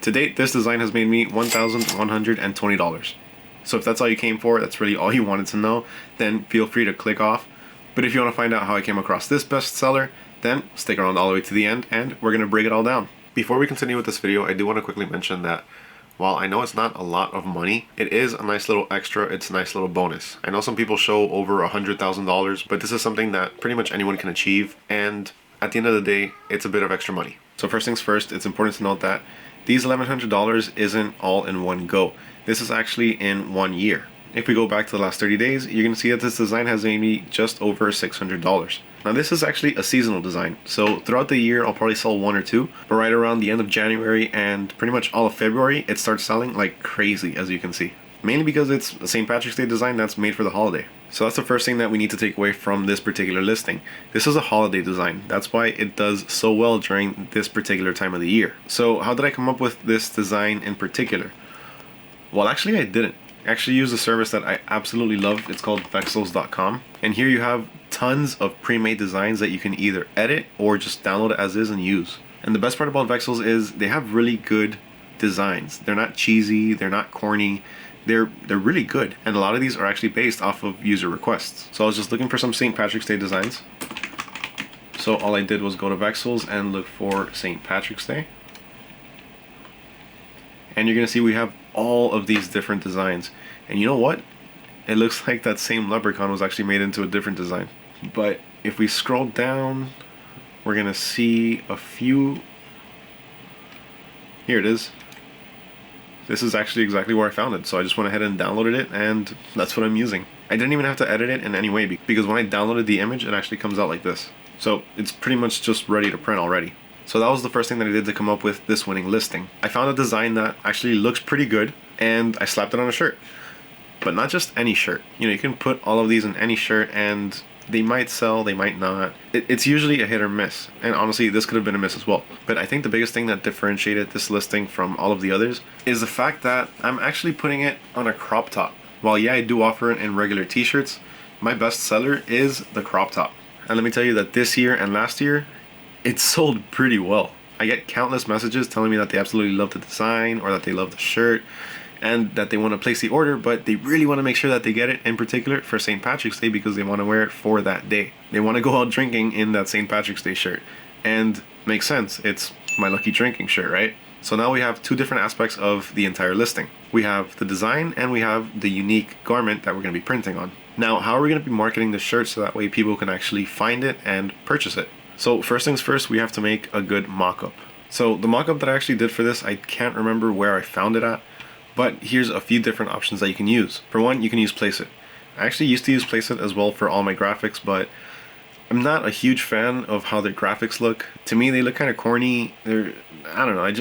To date, this design has made me $1,120. So if that's all you came for, that's really all you wanted to know, then feel free to click off. But if you want to find out how I came across this bestseller, then stick around all the way to the end and we're going to break it all down. Before we continue with this video, I do want to quickly mention that while I know it's not a lot of money, it is a nice little extra, it's a nice little bonus. I know some people show over $100,000, but this is something that pretty much anyone can achieve, and at the end of the day, it's a bit of extra money. So first things first, it's important to note that these $1,100 isn't all in one go. This is actually in 1 year. If we go back to the last 30 days, you're going to see that this design has made me just over $600. Now this is actually a seasonal design, so throughout the year I'll probably sell 1 or 2, but right around the end of January and pretty much all of February, it starts selling like crazy, as you can see. Mainly because it's a St. Patrick's Day design that's made for the holiday. So that's the first thing that we need to take away from this particular listing. This is a holiday design. That's why it does so well during this particular time of the year. So how did I come up with this design in particular? Well, actually I didn't. I actually use a service that I absolutely love. It's called Vexels.com. And here you have tons of pre-made designs that you can either edit or just download it as is and use. And the best part about Vexels is they have really good designs. They're not cheesy, they're not corny. They're really good, and a lot of these are actually based off of user requests. So I was just looking for some St. Patrick's Day designs. So all I did was go to Vexels and look for St. Patrick's Day. And you're gonna see we have all of these different designs. And you know what? It looks like that same leprechaun was actually made into a different design. But if we scroll down, we're gonna see a few. Here it is. This is actually exactly where I found it, so I just went ahead and downloaded it, and that's what I'm using. I didn't even have to edit it in any way, because when I downloaded the image, it actually comes out like this. So it's pretty much just ready to print already. So that was the first thing that I did to come up with this winning listing. I found a design that actually looks pretty good, and I slapped it on a shirt. But not just any shirt. You know, you can put all of these in any shirt, and they might sell, they might not. It's usually a hit or miss, and honestly this could have been a miss as well. But I think the biggest thing that differentiated this listing from all of the others is the fact that I'm actually putting it on a crop top. While yeah, I do offer it in regular t-shirts, my best seller is the crop top. And let me tell you that this year and last year, it sold pretty well. I get countless messages telling me that they absolutely love the design, or that they love the shirt, and that they want to place the order, but they really want to make sure that they get it in particular for St. Patrick's Day, because they want to wear it for that day. They want to go out drinking in that St. Patrick's Day shirt. And makes sense, it's my lucky drinking shirt, right? So now we have two different aspects of the entire listing. We have the design and we have the unique garment that we're going to be printing on. Now, how are we going to be marketing this shirt so that way people can actually find it and purchase it? So first things first, we have to make a good mock-up. So the mock-up that I actually did for this, I can't remember where I found it at, but here's a few different options that you can use. For one, you can use Placeit. I actually used to use Placeit as well for all my graphics, but I'm not a huge fan of how their graphics look. To me, they look kind of corny. I don't know, I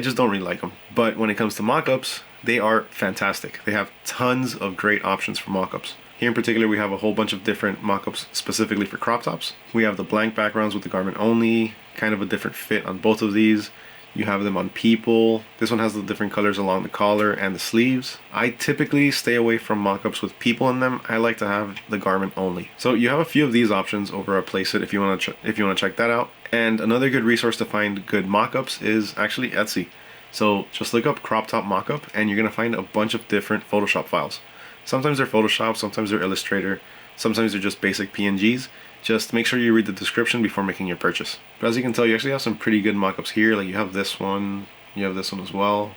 just don't really like them. But when it comes to mock-ups, they are fantastic. They have tons of great options for mock-ups. Here in particular, we have a whole bunch of different mock-ups specifically for crop tops. We have the blank backgrounds with the garment only, kind of a different fit on both of these. You have them on people. This one has the different colors along the collar and the sleeves. I typically stay away from mock-ups with people in them. I like to have the garment only. So you have a few of these options over at Placeit if you want to check that out. And another good resource to find good mock-ups is actually Etsy. So just look up crop top mock-up and you're gonna find a bunch of different Photoshop files. Sometimes they're Photoshop, sometimes they're Illustrator, sometimes they're just basic PNGs. Just make sure you read the description before making your purchase. But as you can tell, you actually have some pretty good mock-ups here. Like you have this one, you have this one as well.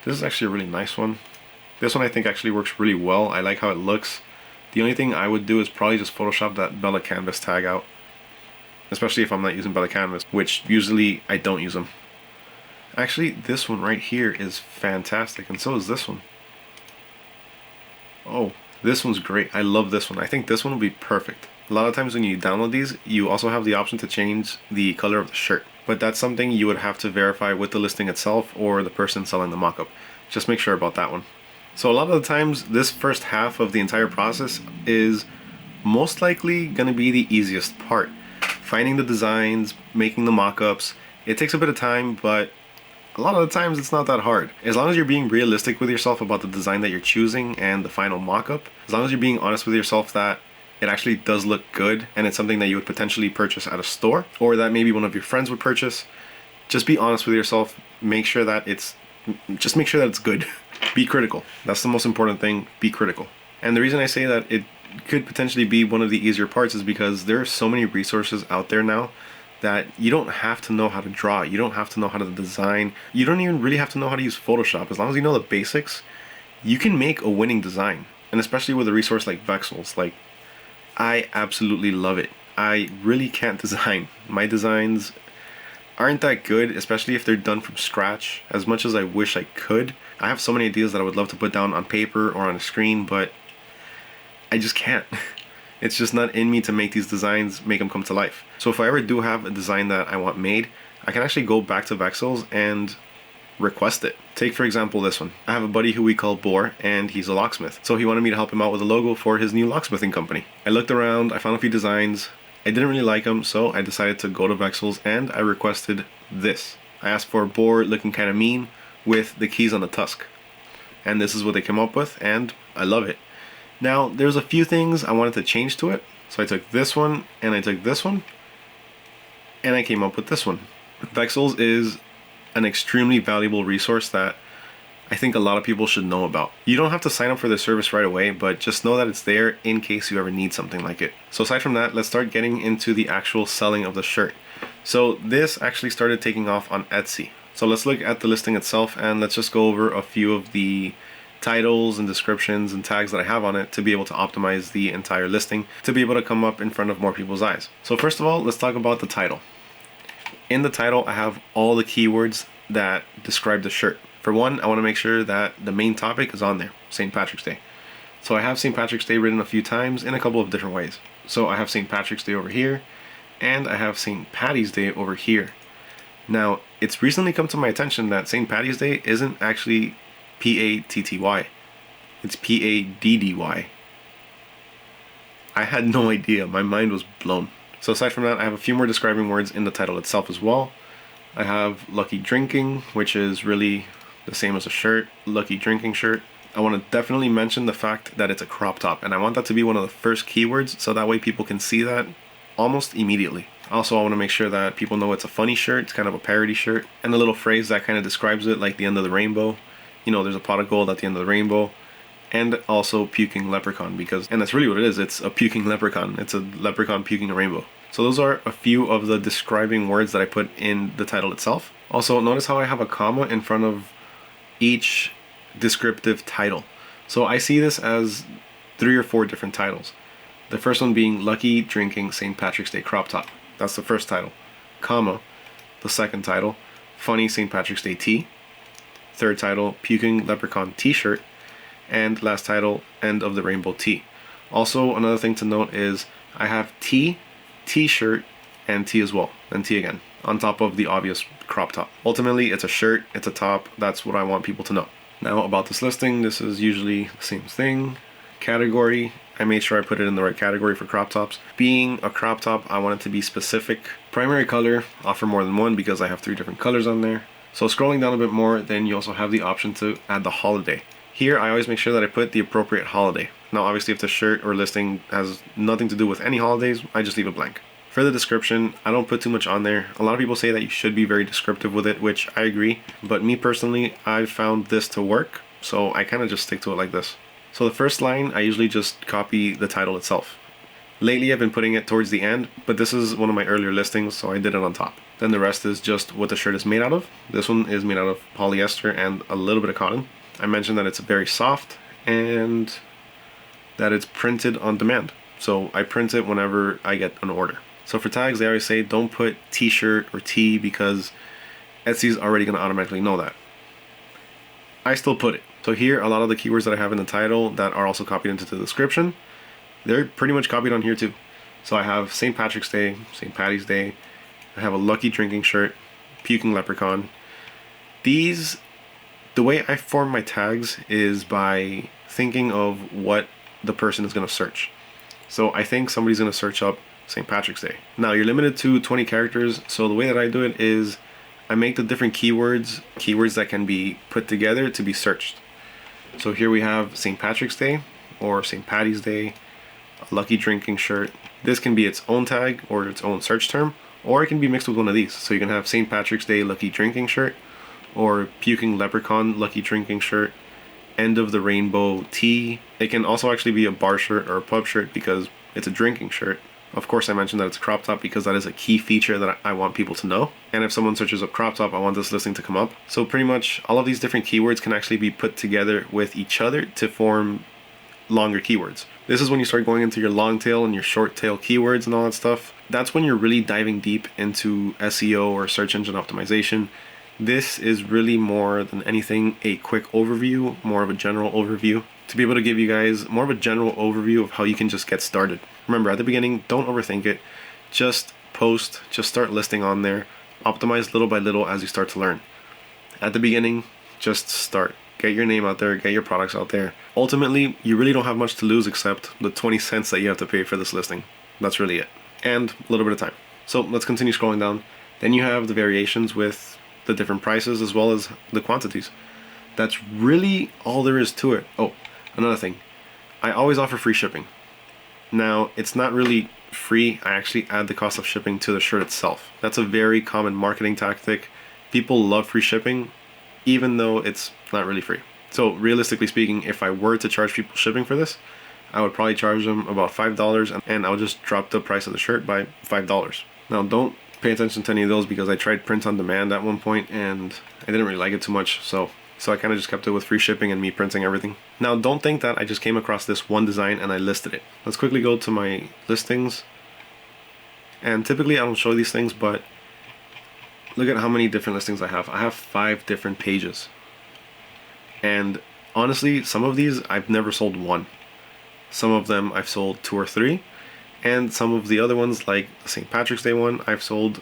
This is actually a really nice one. This one I think actually works really well. I like how it looks. The only thing I would do is probably just Photoshop that Bella Canvas tag out. Especially if I'm not using Bella Canvas, which usually I don't use them. Actually, this one right here is fantastic, and so is this one. Oh, this one's great. I love this one. I think this one will be perfect. A lot of times when you download these, you also have the option to change the color of the shirt. But that's something you would have to verify with the listing itself or the person selling the mockup. Just make sure about that one. So a lot of the times, this first half of the entire process is most likely going to be the easiest part. Finding the designs, making the mockups. It takes a bit of time, but a lot of the times it's not that hard. As long as you're being realistic with yourself about the design that you're choosing and the final mockup, as long as you're being honest with yourself that it actually does look good and it's something that you would potentially purchase at a store or that maybe one of your friends would purchase, Just be honest with yourself. Make sure that it's good. Be critical. That's the most important thing. Be critical. And the reason I say that it could potentially be one of the easier parts is because there are so many resources out there now that you don't have to know how to draw. You don't have to know how to design. You don't even really have to know how to use Photoshop. As long as you know the basics, you can make a winning design. And especially with a resource like Vexels, like, I absolutely love it. I really can't design. My designs aren't that good, especially if they're done from scratch, as much as I wish I could. I have so many ideas that I would love to put down on paper or on a screen, but I just can't. It's just not in me to make these designs, make them come to life. So if I ever do have a design that I want made, I can actually go back to Vexels and request it. Take for example this one. I have a buddy who we call Boar, and he's a locksmith. So he wanted me to help him out with a logo for his new locksmithing company. I looked around, I found a few designs. I didn't really like them, so I decided to go to Vexels and I requested this. I asked for a boar looking kind of mean with the keys on the tusk. And this is what they came up with, and I love it. Now, there's a few things I wanted to change to it. So I took this one, and I took this one, and I came up with this one. Vexels is an extremely valuable resource that I think a lot of people should know about. You don't have to sign up for the service right away, but just know that it's there in case you ever need something like it. So aside from that, let's start getting into the actual selling of the shirt. So this actually started taking off on Etsy. So let's look at the listing itself, and let's just go over a few of the titles and descriptions and tags that I have on it to be able to optimize the entire listing to be able to come up in front of more people's eyes. So first of all, let's talk about the title. In the title, I have all the keywords that describe the shirt. For one, I want to make sure that the main topic is on there, St. Patrick's Day. So I have St. Patrick's Day written a few times in a couple of different ways. So I have St. Patrick's Day over here, and I have St. Patty's Day over here. Now, it's recently come to my attention that St. Patty's Day isn't actually P-A-T-T-Y. It's P-A-D-D-Y. I had no idea. My mind was blown. So aside from that, I have a few more describing words in the title itself as well. I have Lucky Drinking, which is really the same as a shirt, Lucky Drinking shirt. I want to definitely mention the fact that it's a crop top, and I want that to be one of the first keywords so that way people can see that almost immediately. Also, I want to make sure that people know it's a funny shirt, it's kind of a parody shirt, and a little phrase that kind of describes it, like the end of the rainbow. You know, there's a pot of gold at the end of the rainbow. And also puking leprechaun, because, and that's really what it is, it's a puking leprechaun. It's a leprechaun puking a rainbow. So those are a few of the describing words that I put in the title itself. Also, notice how I have a comma in front of each descriptive title. So I see this as 3 or 4 different titles. The first one being Lucky Drinking St. Patrick's Day Crop Top. That's the first title. Comma. The second title, Funny St. Patrick's Day Tea. Third title, Puking Leprechaun T-shirt. And last title, End of the Rainbow Tea. Also, another thing to note is I have T, T-shirt, and T as well, and T again, on top of the obvious crop top. Ultimately, it's a shirt, it's a top, that's what I want people to know. Now, about this listing, this is usually the same thing. Category, I made sure I put it in the right category for crop tops. Being a crop top, I want it to be specific. Primary color, offer more than one because I have 3 different colors on there. So scrolling down a bit more, then you also have the option to add the holiday. Here, I always make sure that I put the appropriate holiday. Now, obviously, if the shirt or listing has nothing to do with any holidays, I just leave it blank. For the description, I don't put too much on there. A lot of people say that you should be very descriptive with it, which I agree. But me personally, I've found this to work, so I kind of just stick to it like this. So the first line, I usually just copy the title itself. Lately, I've been putting it towards the end, but this is one of my earlier listings, so I did it on top. Then the rest is just what the shirt is made out of. This one is made out of polyester and a little bit of cotton. I mentioned that it's very soft and that it's printed on demand. So I print it whenever I get an order. So for tags, they always say don't put t-shirt or tee because Etsy's already going to automatically know that. I still put it. So here, a lot of the keywords that I have in the title that are also copied into the description, they're pretty much copied on here too. So I have St. Patrick's Day, St. Patty's Day, I have a Lucky Drinking shirt, Puking Leprechaun. These, the way I form my tags is by thinking of what the person is going to search. So I think somebody's going to search up St. Patrick's Day. Now you're limited to 20 characters, so the way that I do it is I make the different keywords that can be put together to be searched. So here we have St. Patrick's Day or St. Patty's Day, a Lucky Drinking shirt. This can be its own tag or its own search term, or it can be mixed with one of these. So you can have St. Patrick's Day Lucky Drinking Shirt, or Puking Leprechaun Lucky Drinking Shirt, End of the Rainbow Tea. It can also actually be a bar shirt or a pub shirt because it's a drinking shirt. Of course I mentioned that it's a crop top because that is a key feature that I want people to know. And if someone searches up crop top, I want this listing to come up. So pretty much all of these different keywords can actually be put together with each other to form longer keywords. This is when you start going into your long tail and your short tail keywords and all that stuff. That's when you're really diving deep into SEO or search engine optimization. This is really more than anything a quick overview, more of a general overview, to be able to give you guys more of a general overview of how you can just get started. Remember, at the beginning, don't overthink it. Just post, just start listing on there. Optimize little by little as you start to learn. At the beginning, just start. Get your name out there, get your products out there. Ultimately, you really don't have much to lose except the 20 cents that you have to pay for this listing. That's really it. And a little bit of time. So let's continue scrolling down. Then you have the variations with the different prices as well as the quantities. That's really all there is to it. Oh, another thing. I always offer free shipping. Now, it's not really free. I actually add the cost of shipping to the shirt itself. That's a very common marketing tactic. People love free shipping, even though it's not really free. So realistically speaking, if I were to charge people shipping for this, I would probably charge them about $5 and I would just drop the price of the shirt by $5. Now, don't pay attention to any of those because I tried print on demand at one point and I didn't really like it too much, so I kind of just kept it with free shipping and me printing everything. Now, don't think that I just came across this one design and I listed it. Let's quickly go to my listings, and typically I don't show these things, but look at how many different listings I have. I have 5 different pages, and honestly, some of these I've never sold one. Some of them I've sold 2 or 3, and some of the other ones, like the St. Patrick's Day one, I've sold,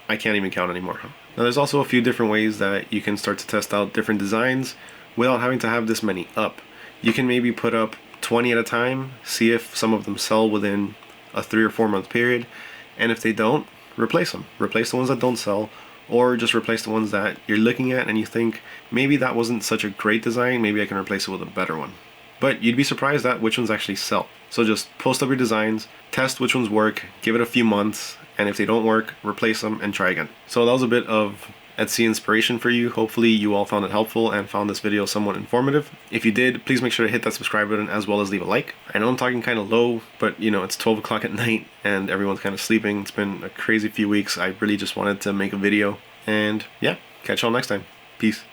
I can't even count anymore. Now, there's also a few different ways that you can start to test out different designs without having to have this many up. You can maybe put up 20 at a time, see if some of them sell within a 3 or 4 month period, and if they don't, replace them. Replace the ones that don't sell, or just replace the ones that you're looking at and you think, maybe that wasn't such a great design, maybe I can replace it with a better one. But you'd be surprised at which ones actually sell. So just post up your designs, test which ones work, give it a few months, and if they don't work, replace them and try again. So that was a bit of Etsy inspiration for you. Hopefully you all found it helpful and found this video somewhat informative. If you did, please make sure to hit that subscribe button as well as leave a like. I know I'm talking kind of low, but you know, it's 12 o'clock at night and everyone's kind of sleeping. It's been a crazy few weeks. I really just wanted to make a video, and yeah, catch y'all next time. Peace.